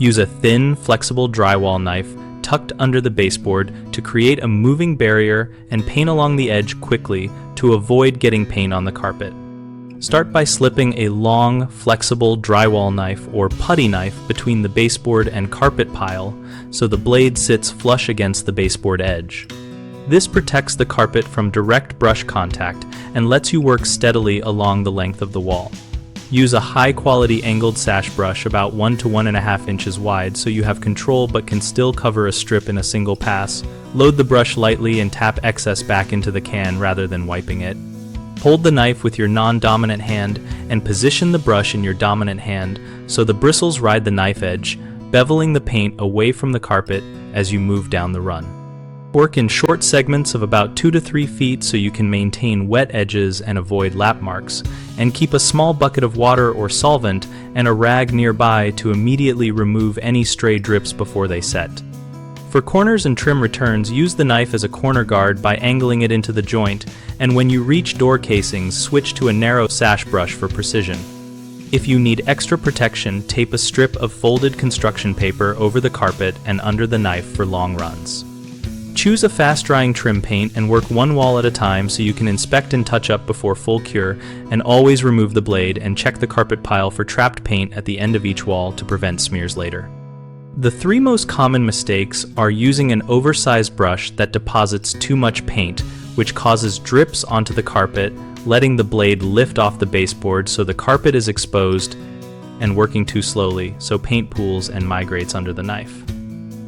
Use a thin, flexible drywall knife tucked under the baseboard to create a moving barrier and paint along the edge quickly to avoid getting paint on the carpet. Start by slipping a long, flexible drywall knife or putty knife between the baseboard and carpet pile so the blade sits flush against the baseboard edge. This protects the carpet from direct brush contact and lets you work steadily along the length of the wall. Use a high-quality angled sash brush about 1 to 1.5 inches wide so you have control but can still cover a strip in a single pass. Load the brush lightly and tap excess back into the can rather than wiping it. Hold the knife with your non-dominant hand and position the brush in your dominant hand so the bristles ride the knife edge, beveling the paint away from the carpet as you move down the run. Work in short segments of about 2 to 3 feet so you can maintain wet edges and avoid lap marks, and keep a small bucket of water or solvent and a rag nearby to immediately remove any stray drips before they set. For corners and trim returns, use the knife as a corner guard by angling it into the joint, and when you reach door casings, switch to a narrow sash brush for precision. If you need extra protection, tape a strip of folded construction paper over the carpet and under the knife for long runs. Choose a fast-drying trim paint and work one wall at a time so you can inspect and touch up before full cure, and always remove the blade and check the carpet pile for trapped paint at the end of each wall to prevent smears later. The 3 most common mistakes are using an oversized brush that deposits too much paint, which causes drips onto the carpet, letting the blade lift off the baseboard so the carpet is exposed, and working too slowly so paint pools and migrates under the knife.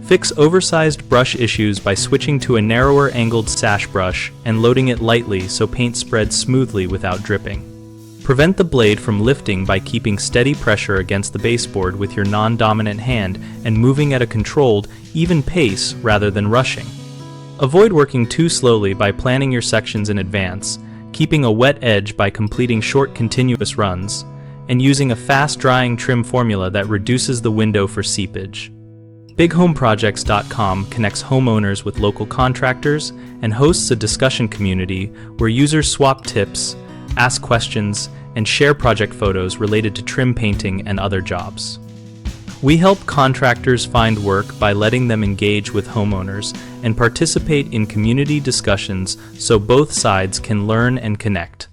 Fix oversized brush issues by switching to a narrower angled sash brush and loading it lightly so paint spreads smoothly without dripping. Prevent the blade from lifting by keeping steady pressure against the baseboard with your non-dominant hand and moving at a controlled, even pace rather than rushing. Avoid working too slowly by planning your sections in advance, keeping a wet edge by completing short continuous runs, and using a fast-drying trim formula that reduces the window for seepage. BigHomeProjects.com connects homeowners with local contractors and hosts a discussion community where users swap tips, ask questions, and share project photos related to trim painting and other jobs. We help contractors find work by letting them engage with homeowners and participate in community discussions so both sides can learn and connect.